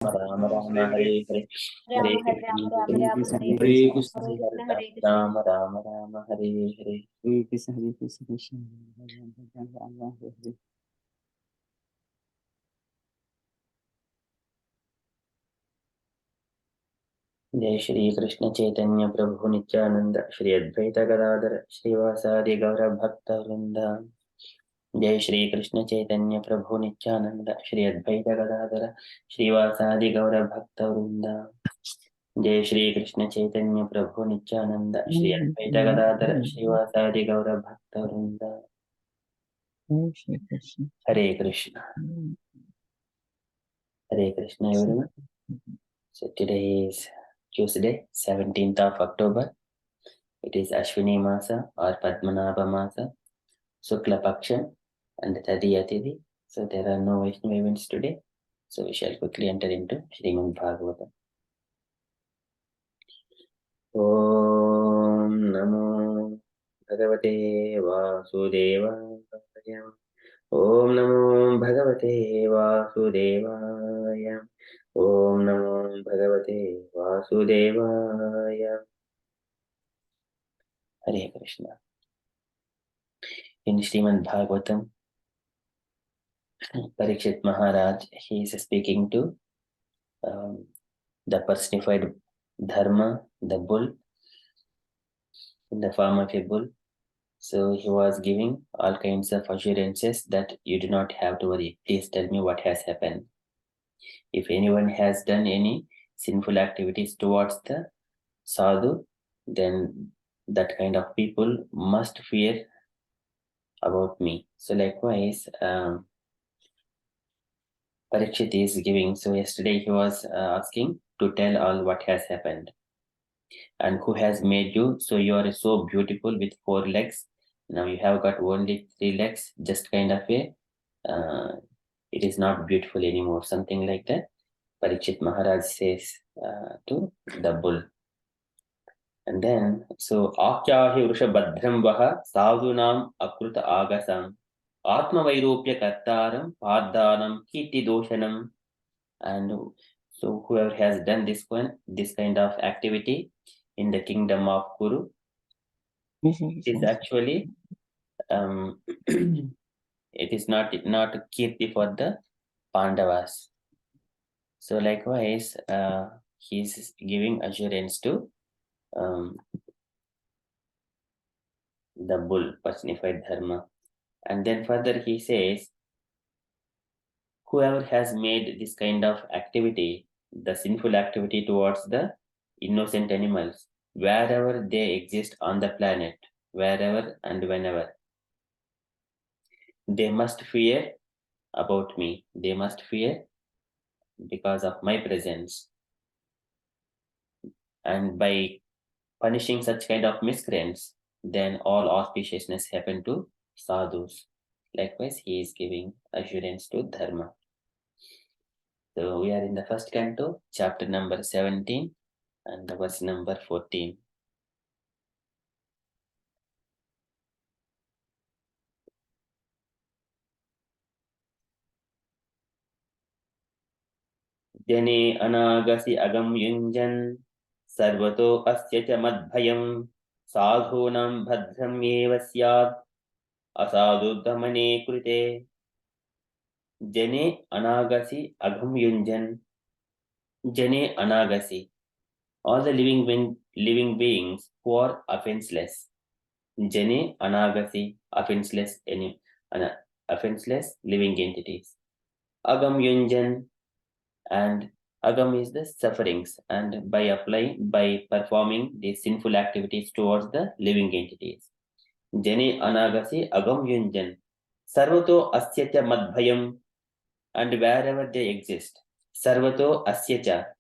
Ram Ram Hare Hare Ram Hare Hare Ram Ram Ram Krishna Hare Hare Krishna Krishna Krishna Hare Krishna. Ram Ram Ram Hare Hare Hare Krishna Krishna Ram Ram Hare Hare. जय श्री कृष्ण चैतन्य प्रभु नित्यानंद श्री अद्वैत गदाधर श्रीवासादि गौर भक्त वृंद। जय श्री कृष्ण चैतन्य प्रभु नित्यानंद श्री अद्वैत गदाधर श्रीवासादि गौर भक्त वृंद। जय श्री कृष्ण चैतन्य प्रभु नित्यानंद श्री अद्वैत गदाधर श्रीवासादि गौर भक्त वृंद। हरे Krishna everyone. So today is Tuesday, 17th of October. It is Ashwini Masa or Padmanabha Masa, Sukla Paksha and Tadiya Tithi. So there are no Vaishnava events today. So we shall quickly enter into Srimad Bhagavatam. Om Namo Bhagavate Vasudevaya. Om Namo Bhagavate Vasudevaya. Om Namo Bhagavate Vasudevaya. Hare Krishna. In Srimad Bhagavatam, Parikshit Maharaj, he is speaking to the personified Dharma, the bull, in the form of a bull. So he was giving all kinds of assurances that you do not have to worry. Please tell me what has happened. If anyone has done any sinful activities towards the sadhu, then that kind of people must fear about me. So likewise, Parikshit is giving. So yesterday he was asking to tell all what has happened and who has made you. So you are so beautiful with 4 legs. Now you have got only 3 legs, just kind of a, it is not beautiful anymore. Something like that. Parikshit Maharaj says to the bull. And then, so Akyahi Vrishabhadram Vaha Sadhunam Akruta Agasam Atma Vairupya Kartaram Pardhanam Kiti Doshanam. And so whoever has done this kind of activity in the kingdom of Kuru is actually it is not kirti for the Pandavas. So likewise, he is giving assurance to the bull, personified dharma. And then further he says, whoever has made this kind of activity, the sinful activity towards the innocent animals, wherever they exist on the planet, wherever and whenever, they must fear about me. They must fear because of my presence. And by punishing such kind of miscreants, then all auspiciousness happen to sadhus. Likewise, he is giving assurance to dharma. So we are in the first canto, chapter number 17 and the verse number 14. जने अनागसि अगम युञ्जन् सर्वतो अस्य च मद्भयं साधूनां भद्रम् एव स्यात् असाधुदमने कृते जने अनागसि अगम युञ्जन् जने अनागसि all the living beings who are offenseless. Jane anagasi, offenseless living entities. Agam yunjan, and agam is the sufferings, and by performing these sinful activities towards the living entities. Jane anagasi agam yunjan, sarvato asyacha madbhayam, and wherever they exist, sarvato asyacha,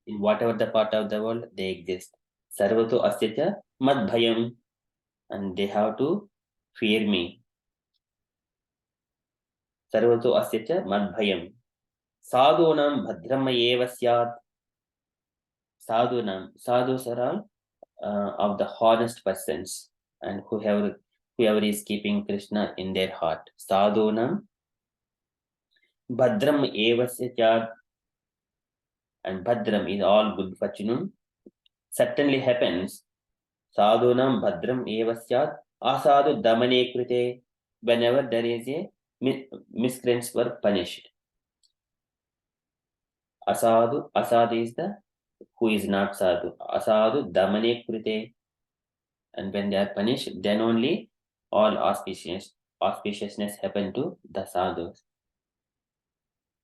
in whatever the part of the world they exist, sarvato asyacha madbhayam, and they have to fear me. Sarvato asyacha madbhayam. Sadhunam bhadram eva syat. Sadhus are all of the honest persons, and whoever is keeping Krishna in their heart. Sadhunam bhadram eva syat. and Bhadram is all good fortune, certainly happens. Sadhunam Bhadram eva syat asadu damane krite, whenever there is a miscreants were punished. Asadu is the who is not sadhu. Asadu damane krite, and when they are punished, then only all auspiciousness happen to the sadhus.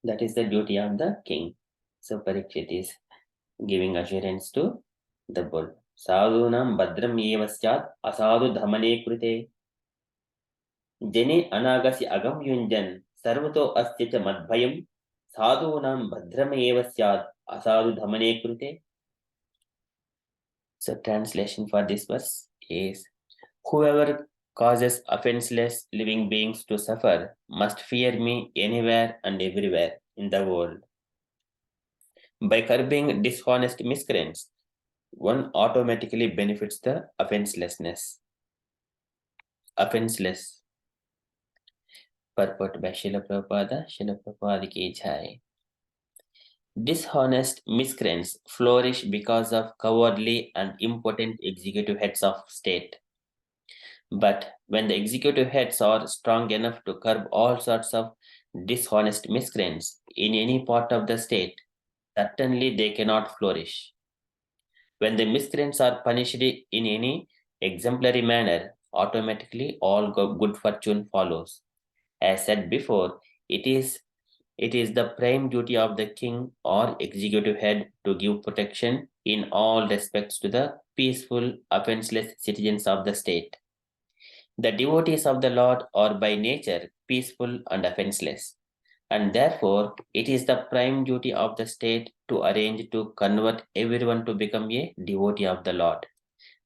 That is the duty of the king. So Parikshit is giving assurance to the bull. Sadhunam Bhadram eva syat asadu dhamane krite. Jene anagasi agam yunjan sarvato asya cha madbhayam sadhunam Bhadram eva syat asadu dhamane krite. So translation for this verse is, whoever causes offenseless living beings to suffer must fear me anywhere and everywhere in the world. By curbing dishonest miscreants, one automatically benefits the offenselessness. Offenseless. Purport by Srila Prabhupada ki jai. Dishonest miscreants flourish because of cowardly and impotent executive heads of state. But when the executive heads are strong enough to curb all sorts of dishonest miscreants in any part of the state, certainly they cannot flourish. When the miscreants are punished in any exemplary manner, automatically all good fortune follows. As said before, it is the prime duty of the king or executive head to give protection in all respects to the peaceful, offenseless citizens of the state. The devotees of the Lord are by nature peaceful and offenseless, and therefore it is the prime duty of the state to arrange to convert everyone to become a devotee of the Lord.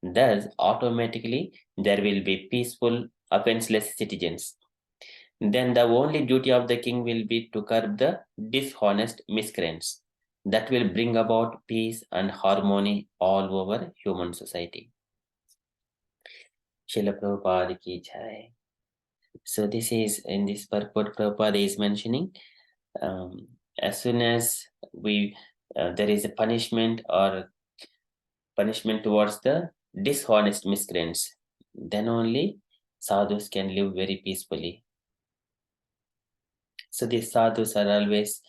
Thus, automatically, there will be peaceful, offenseless citizens. Then the only duty of the king will be to curb the dishonest miscreants. That will bring about peace and harmony all over human society. Srila Prabhupada ki jai. So this is, in this purport, Prabhupada is mentioning, as soon as there is a punishment towards the dishonest miscreants, then only sadhus can live very peacefully. So these sadhus are always,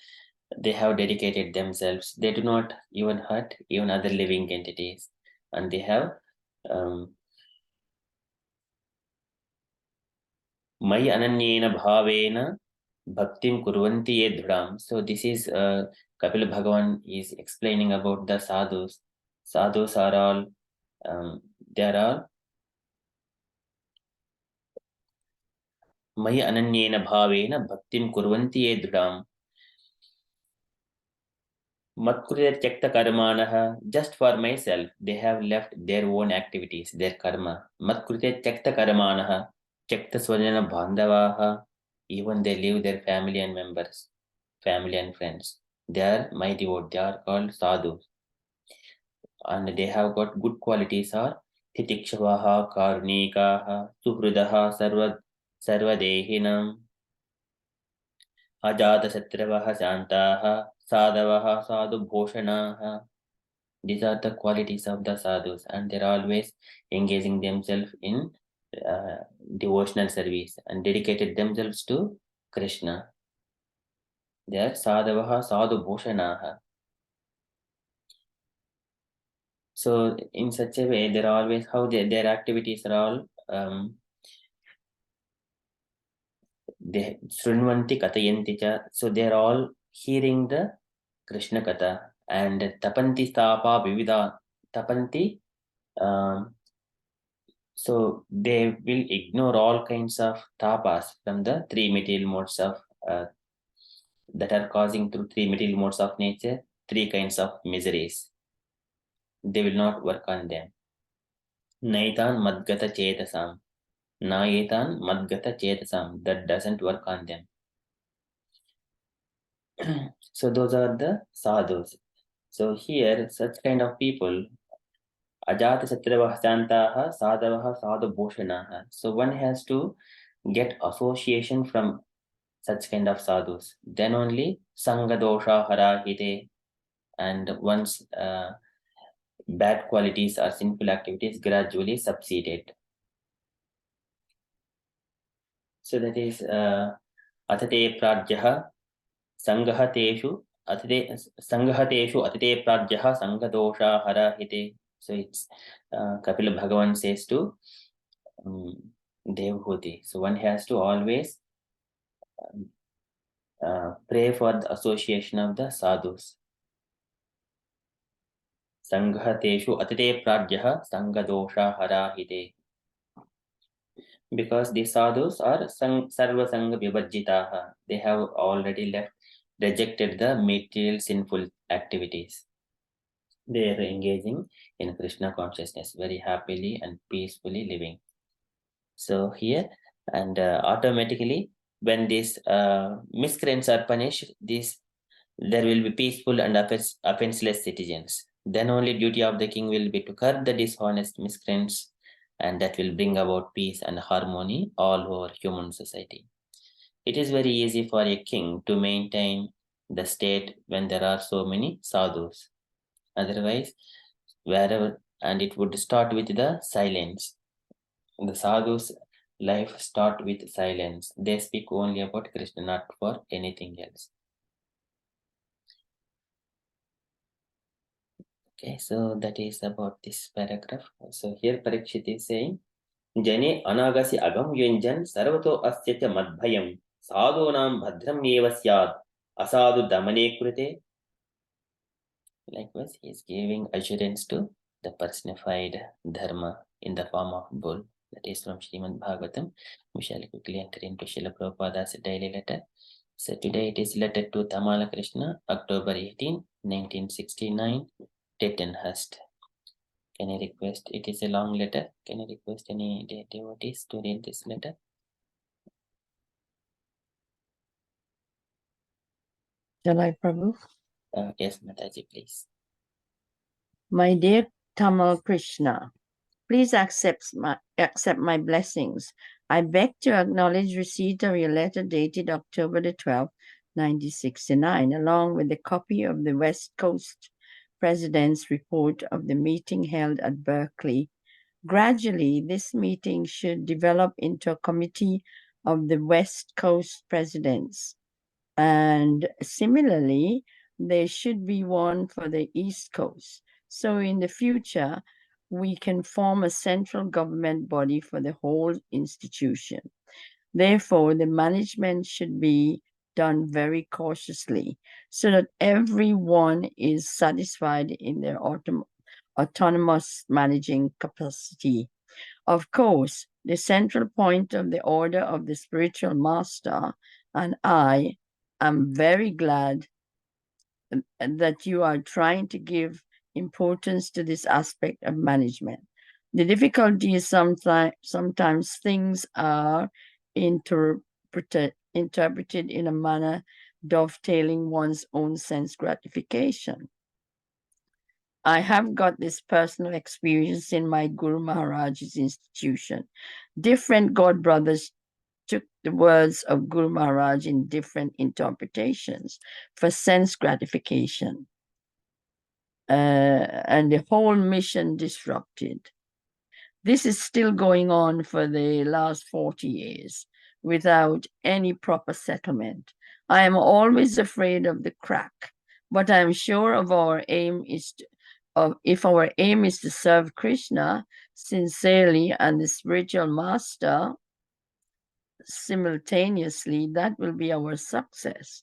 they have dedicated themselves. They do not even hurt even other living entities, and they have Mai ananyena bhavena bhaktim kurvanti yedhram. So this is Kapila Bhagavan is explaining about the sadhus. Sadhus are all, they are all Mai ananyena bhavena bhaktim kurvanti yedhram. Matkure tyakta karmanaha, just for myself, they have left their own activities, their karma. Matkure tyakta karmanaha, tyakta swajana bandhavaha, even they leave their family and members, family and friends. They are my devotees, they are called sadhus. And they have got good qualities are titikshavaha, karnikaha, suhrudaha, sarvadehinam, ajata shantaha, sadavaha, sadhu bhoshanaha. These are the qualities of the sadhus, and they're always engaging themselves in devotional service and dedicated themselves to Krishna. They are sadhavaha, sadhu bhoshanaha. So in such a way, they're always, how their activities are all they srunvanti katayanti cha. So they're all hearing the Krishna katha and tapanti stapa vivida tapanti. So they will ignore all kinds of tapas from the three material modes of that are causing through three material modes of nature, three kinds of miseries. They will not work on them. Naitan madgata chetasam. Naetan madgata chetasam. That doesn't work on them. So those are the sadhus. So here, such kind of people, ajata satravaha santaha sadavaha sadhu bhoshanaha. So one has to get association from such kind of sadhus. Then only sanga dosha harahite. and once bad qualities or sinful activities gradually subsided. So that is atate prajyah sangahateshu atate prajyah sangadosha harahite. So it's Kapila Bhagavan says to Devhuti. So one has to always pray for the association of the sadhus. Sanghateshu atate prajyah sangadosha harahite. Because the sadhus are sarva sangha vibhajitaha. They have already rejected the material sinful activities. They are engaging in Krishna consciousness very happily and peacefully living. So here, and automatically, when these miscreants are punished, there will be peaceful and offenseless citizens. Then only duty of the king will be to curb the dishonest miscreants, and that will bring about peace and harmony all over human society. It is very easy for a king to maintain the state when there are so many sadhus. Otherwise, wherever, and it would start with the silence. The sadhus' life start with silence. They speak only about Krishna, not for anything else. Okay, so that is about this paragraph. So here Parikshit is saying, Jane anagasi agam yunjan sarvato asyatya madbhayam sadhunam bhadram eva syad asadu damane krute. Likewise, he is giving assurance to the personified dharma in the form of bull. That is from Srimad Bhagavatam. We shall quickly enter into Srila Prabhupada's daily letter. So today it is letter to Tamala Krishna, October 18, 1969, Tettenhurst. Can I request, it is a long letter, can I request any devotees to read this letter? Shall I, Prabhu? Yes, Mataji, please. My dear Tamal Krishna, please accept my blessings. I beg to acknowledge receipt of your letter dated October the 12th, 1969, along with a copy of the West Coast President's report of the meeting held at Berkeley. Gradually, this meeting should develop into a committee of the West Coast Presidents. And similarly, there should be one for the East Coast. So in the future, we can form a central government body for the whole institution. Therefore, the management should be done very cautiously so that everyone is satisfied in their autonomous managing capacity. Of course, the central point of the order of the spiritual master, and I am very glad that you are trying to give importance to this aspect of management. The difficulty is sometimes things are interpreted in a manner dovetailing one's own sense gratification. I have got this personal experience in my Guru Maharaj's institution. Different God brothers took the words of Guru Maharaj in different interpretations for sense gratification. And the whole mission disrupted. This is still going on for the last 40 years without any proper settlement. I am always afraid of the crack, but I am sure of our aim is if our aim is to serve Krishna sincerely and the spiritual master simultaneously, that will be our success.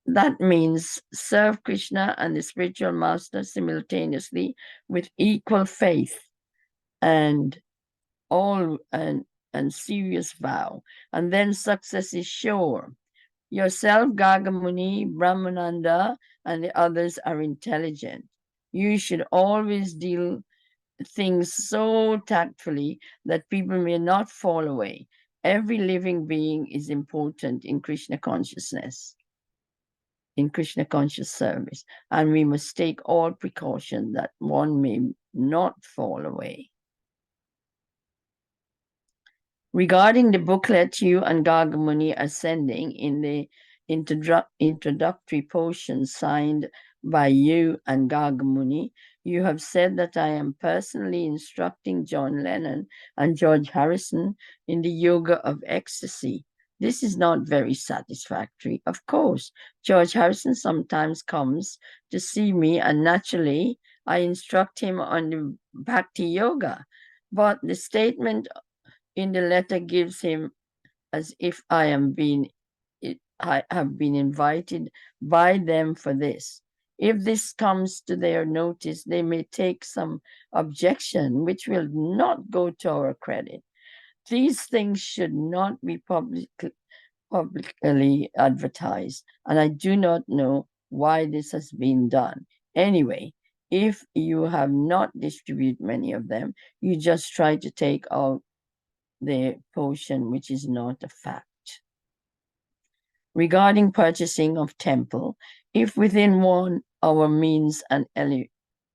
That means serve Krishna and the spiritual master simultaneously with equal faith and serious vow, and then success is sure. Yourself, Gagamuni, Brahmananda, and the others are intelligent. You should always deal things so tactfully that people may not fall away. Every living being is important in Krishna consciousness, in Krishna conscious service, and we must take all precaution that one may not fall away. Regarding the booklet you and Gagamuni are sending in the introductory portion signed by you and Gargamuni, you have said that I am personally instructing John Lennon and George Harrison in the yoga of ecstasy. This is not very satisfactory. Of course, George Harrison sometimes comes to see me, and naturally, I instruct him on the Bhakti Yoga. But the statement in the letter gives him as if I have been invited by them for this. If this comes to their notice, they may take some objection, which will not go to our credit. These things should not be publicly advertised, and I do not know why this has been done. Anyway, if you have not distributed many of them, you just try to take out the portion which is not a fact. Regarding purchasing of temple, if within our means and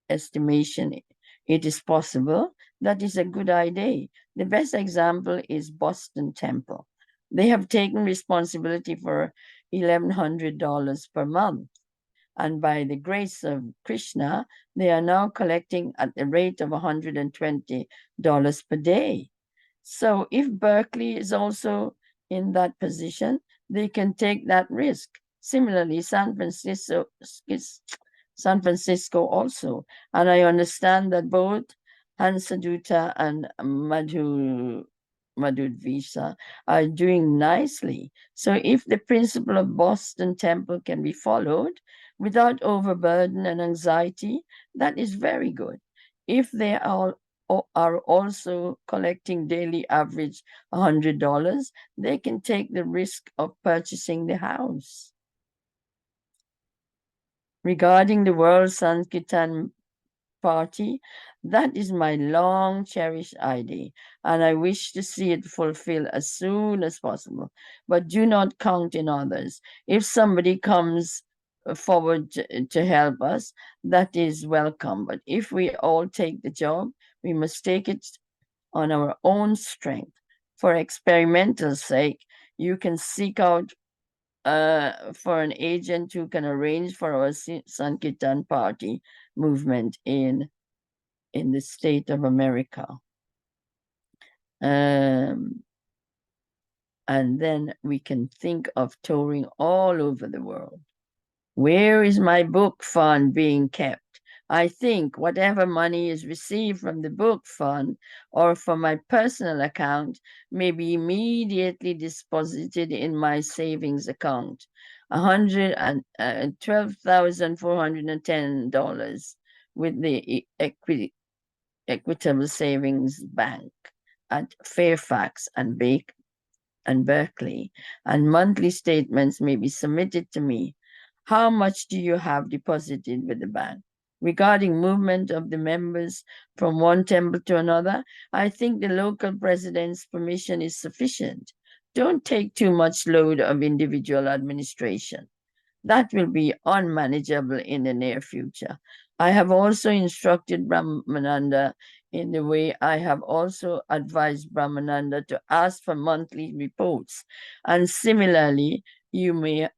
estimation it is possible, that is a good idea. The best example is Boston Temple. They have taken responsibility for $1,100 per month. And by the grace of Krishna, they are now collecting at the rate of $120 per day. So if Berkeley is also in that position, they can take that risk. Similarly, San Francisco also. And I understand that both Hansadutta and Madhudvisa are doing nicely. So if the principle of Boston Temple can be followed without overburden and anxiety, that is very good. If they are also collecting daily average $100, they can take the risk of purchasing the house. Regarding the World Sankirtan Party, that is my long cherished idea, and I wish to see it fulfilled as soon as possible. But do not count in others. If somebody comes forward to help us, that is welcome. But if we all take the job, we must take it on our own strength. For experimental sake, you can seek out for an agent who can arrange for our Sankirtan Party movement in the state of America. And then we can think of touring all over the world. Where is my book fund being kept? I think whatever money is received from the book fund or from my personal account may be immediately deposited in my savings account, $112,410 with the Equitable Savings Bank at Fairfax and Berkeley, and monthly statements may be submitted to me. How much do you have deposited with the bank? Regarding movement of the members from one temple to another, I think the local president's permission is sufficient. Don't take too much load of individual administration. That will be unmanageable in the near future. I have also instructed Brahmananda in the way I have also advised Brahmananda to ask for monthly reports. And similarly, you may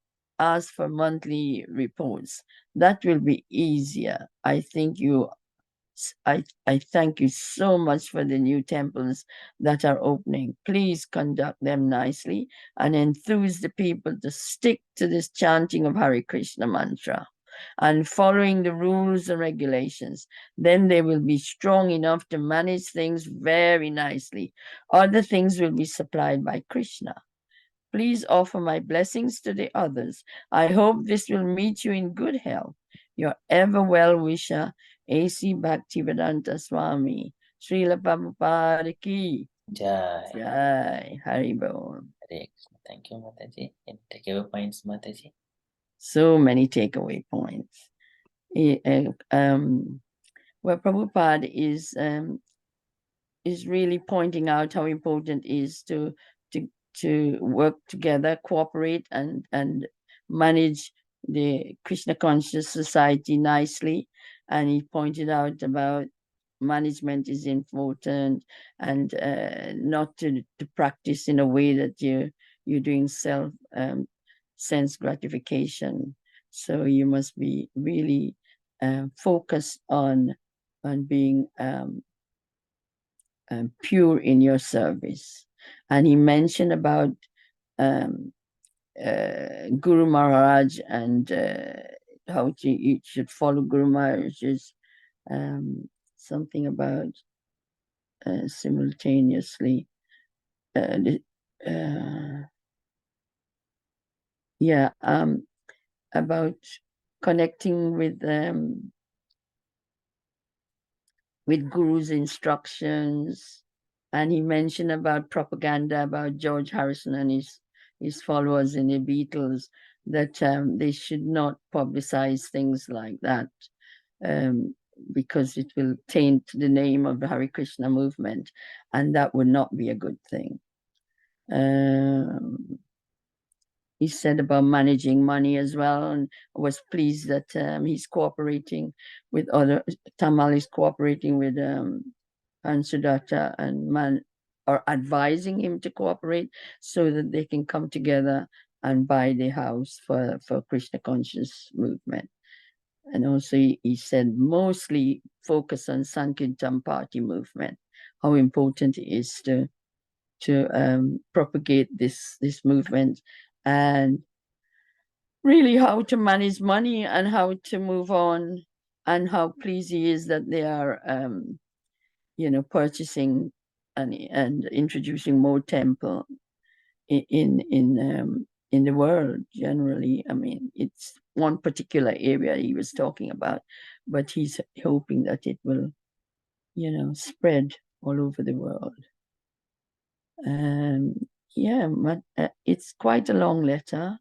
ask for monthly reports. That will be easier. I thank you so much for the new temples that are opening. Please conduct them nicely and enthuse the people to stick to this chanting of Hare Krishna mantra and following the rules and regulations. Then they will be strong enough to manage things very nicely. Other things will be supplied by Krishna. Please offer my blessings to the others. I hope this will meet you in good health. Your ever well-wisher, A.C. Bhaktivedanta Swami. Srila Prabhupada ki Jai. Jai. Haribol. Hare Krishna. Thank you, Mataji. And takeaway points, Mataji. So many takeaway points. Where Prabhupada is really pointing out how important it is to work together, cooperate, and manage the Krishna conscious society nicely. And he pointed out about management is important, and not to practice in a way that you're doing sense gratification. So you must be really focused on being pure in your service. And he mentioned about Guru Maharaj and how you should follow Guru Maharaj's something about simultaneously about connecting with Guru's instructions. And he mentioned about propaganda about George Harrison and his followers in the Beatles, that they should not publicize things like that, because it will taint the name of the Hare Krishna movement, and that would not be a good thing. He said about managing money as well, and was pleased that he's cooperating with other, Tamal is cooperating with Ansudata and or advising him to cooperate so that they can come together and buy the house for Krishna conscious movement. And also he said mostly focus on Sankirtan party movement, how important it is to propagate this movement, and really how to manage money and how to move on, and how pleased he is that they are purchasing and introducing more temple in the world generally. I mean, it's one particular area he was talking about, but he's hoping that it will spread all over the world. It's quite a long letter.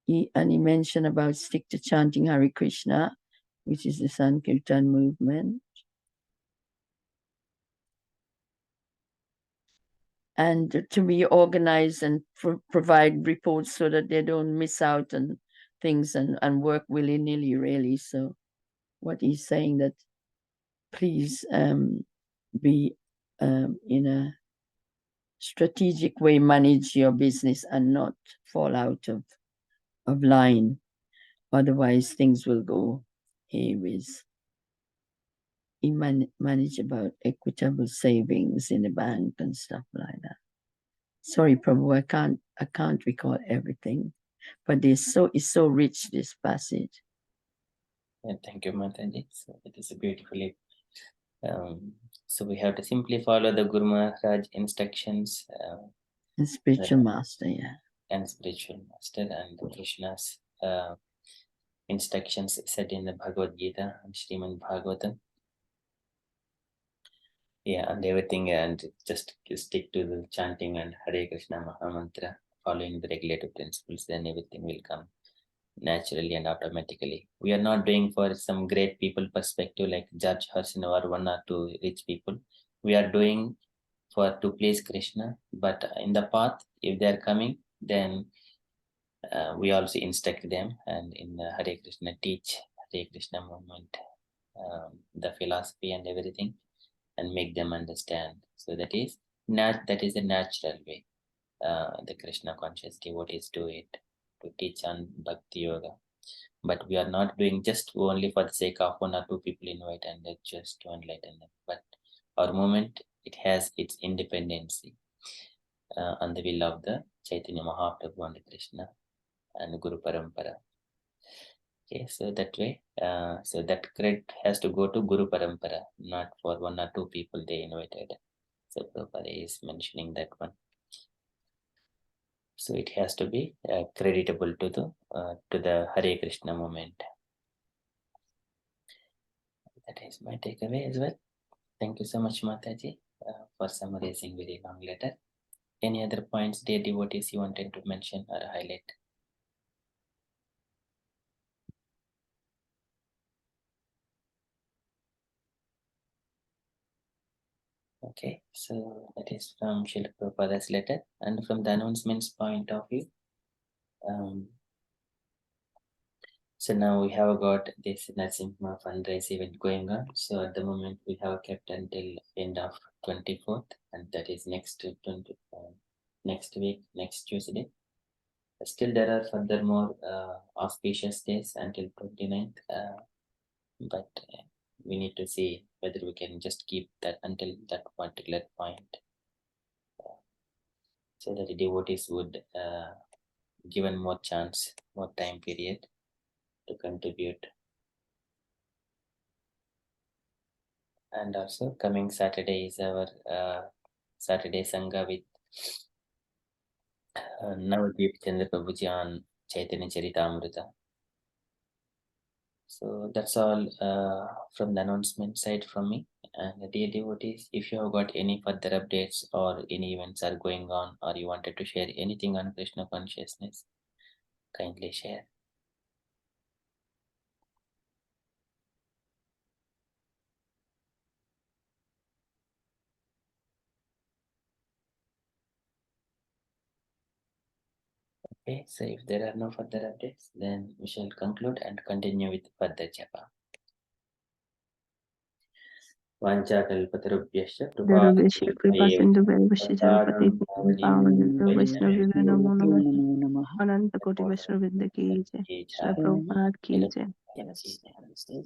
He mentioned about stick to chanting Hare Krishna, which is the Sankirtan movement. And to be organized and provide reports so that they don't miss out on things and work willy-nilly, really. So what he's saying that please be in a strategic way, manage your business and not fall out of line. Otherwise, things will go haywire. He manage about equitable savings in the bank and stuff like that. Sorry, Prabhu, I can't recall everything, but it's so rich, this passage. Yeah, thank you, Mataji. So it is beautifully. So we have to simply follow the Guru Maharaj instructions. And spiritual master, yeah. And spiritual master and Krishna's instructions said in the Bhagavad Gita and Srimad Bhagavatam. Yeah, and everything, and just stick to the chanting and Hare Krishna Mahamantra, following the regulative principles, then everything will come naturally and automatically. We are not doing for some great people perspective like Judge Harsin or one or two rich people. We are doing to please Krishna, but in the path, if they are coming, then we also instruct them, and in Hare Krishna teach Hare Krishna movement, the philosophy and everything, and make them understand. So that is a natural way. The Krishna conscious devotees do it, to teach on Bhakti Yoga. But we are not doing just only for the sake of one or two people invite and just to enlighten them. But our movement, it has its independency on the will of the Chaitanya Mahaprabhu and Krishna and Guru Parampara. Okay, so that way, so that credit has to go to Guru Parampara, not for one or two people they invited. So Prabhupada is mentioning that one. So it has to be creditable to the Hare Krishna movement. That is my takeaway as well. Thank you so much, Mataji, for summarizing very long letter. Any other points, dear devotees, you wanted to mention or highlight? Okay, so that is from Srila Prabhupada's letter. And from the announcements point of view, so now we have got this Narasimha fundraise event going on. So at the moment we have kept until end of 24th, and that is next week, next Tuesday. Still, there are further more auspicious days until 29th, but we need to see whether we can just keep that until that particular point, so that the devotees would given more chance, more time period to contribute. And also, coming Saturday is our Saturday Sangha with Navadvip Chandra Prabhuji on Chaitanya Charitamrita. So that's all from the announcement side from me. And dear devotees, if you have got any further updates or any events are going on, or you wanted to share anything on Krishna consciousness, kindly share. Okay, so if there are no further updates, then we shall conclude and continue with further japa. वाञ्छाकल्पतरुभ्यश्च Darubhishya Kripa कृपासिन्धुभ्येव Sindhu Vaivashya Jarapati पतितानं Pavanita पावनेभ्यो Vaishnava Namo Namo Namo Namah. Ananta Koti Vaishnava Ki Jai Shri Prabhupada Ki Jai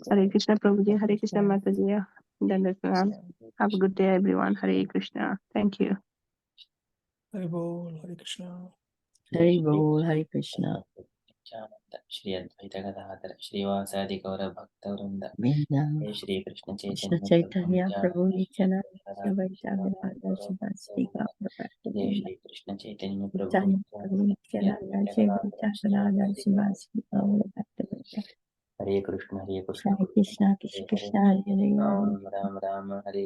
Hare Krishna Prabhuji Hare Krishna Mataji Dandapranam. Have a good day everyone. Hare Krishna. Thank you. Hare Bol, Hare Krishna. Hare Bol, Hare Krishna. Shri Advaita Gadadhar श्रीवासादि Gaur भक्तवृंद Vinda जय Shri Krishna Krishna चैतन्य Chaitanya Prabhu Nityananda Radha Shivaita Vinada Shivastika जय श्री कृष्ण चैतन्य प्रभु Chaitanya Prabhu Nityananda Shivaita Vinada Shivastika Vinada हरे Krishna Hare Krishna Krishna हरे Krishna Hare Hare Ram Ram Ram हरे